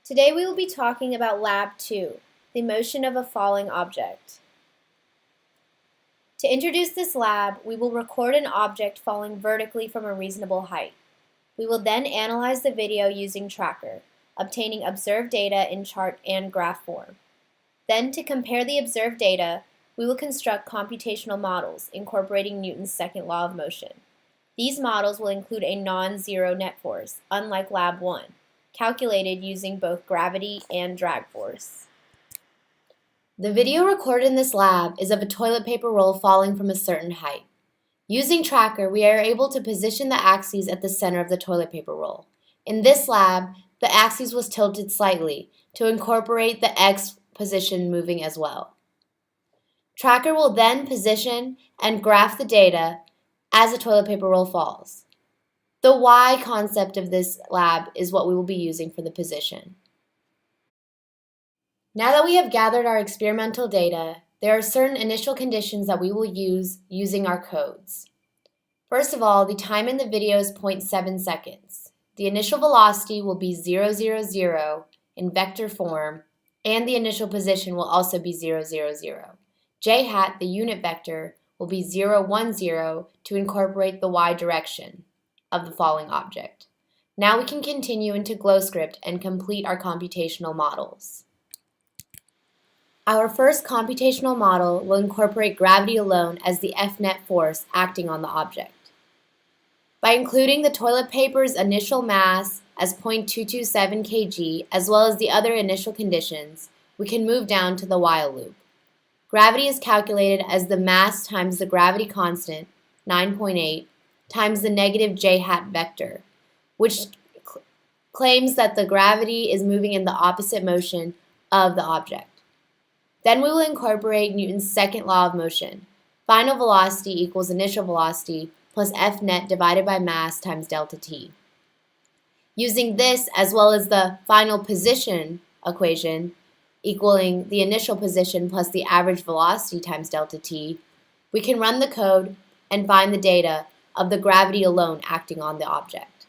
Today we will be talking about Lab 2, the motion of a falling object. To introduce this lab, we will record an object falling vertically from a reasonable height. We will then analyze the video using Tracker, obtaining observed data in chart and graph form. Then, to compare the observed data, we will construct computational models incorporating Newton's second law of motion. These models will include a non-zero net force, unlike Lab 1, calculated using both gravity and drag force. The video recorded in this lab is of a toilet paper roll falling from a certain height. Using Tracker, we are able to position the axes at the center of the toilet paper roll. In this lab, the axis was tilted slightly to incorporate the X position moving as well. Tracker will then position and graph the data as the toilet paper roll falls. The Y concept of this lab is what we will be using for the position. Now that we have gathered our experimental data, there are certain initial conditions that we will use using our codes. First of all, the time in the video is 0.7 seconds. The initial velocity will be 0, 0, 0 in vector form, and the initial position will also be 0, 0, 0. J hat, the unit vector, will be 0, 1, 0 to incorporate the Y direction of the falling object. Now we can continue into GlowScript and complete our computational models. Our first computational model will incorporate gravity alone as the F net force acting on the object. By including the toilet paper's initial mass as 0.227 kg as well as the other initial conditions, we can move down to the while loop. Gravity is calculated as the mass times the gravity constant, 9.8, times the negative j hat vector, which claims that the gravity is moving in the opposite motion of the object. Then we will incorporate Newton's second law of motion. Final velocity equals initial velocity plus F net divided by mass times delta T. Using this as well as the final position equation equaling the initial position plus the average velocity times delta T, we can run the code and find the data of the gravity alone acting on the object.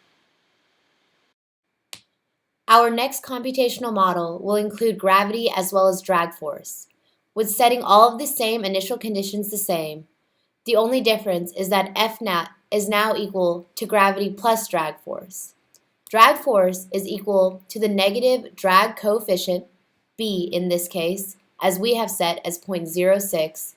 Our next computational model will include gravity as well as drag force. With setting all of the same initial conditions the same, the only difference is that F net is now equal to gravity plus drag force. Drag force is equal to the negative drag coefficient, B in this case, as we have set as 0.06,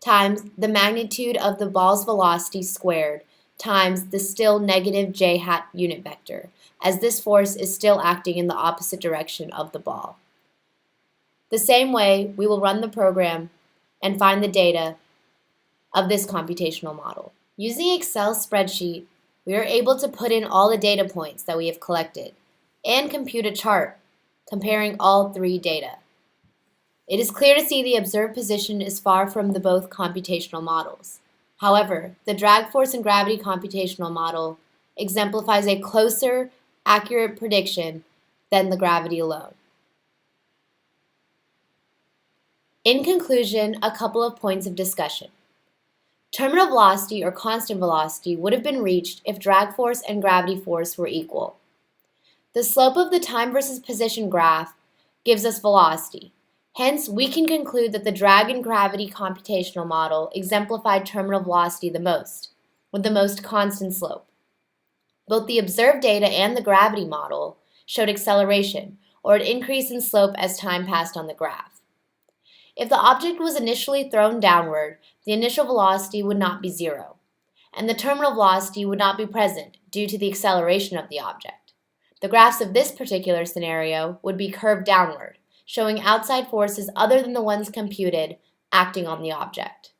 times the magnitude of the ball's velocity squared times the still negative j hat unit vector, as this force is still acting in the opposite direction of the ball. The same way, we will run the program and find the data of this computational model. Using Excel spreadsheet, we are able to put in all the data points that we have collected and compute a chart comparing all three data. It is clear to see the observed position is far from the both computational models. However, the drag force and gravity computational model exemplifies a closer, accurate prediction than the gravity alone. In conclusion, a couple of points of discussion. Terminal velocity or constant velocity would have been reached if drag force and gravity force were equal. The slope of the time versus position graph gives us velocity. Hence, we can conclude that the drag and gravity computational model exemplified terminal velocity the most, with the most constant slope. Both the observed data and the gravity model showed acceleration, or an increase in slope as time passed on the graph. If the object was initially thrown downward, the initial velocity would not be zero, and the terminal velocity would not be present due to the acceleration of the object. The graphs of this particular scenario would be curved downward, showing outside forces other than the ones computed acting on the object.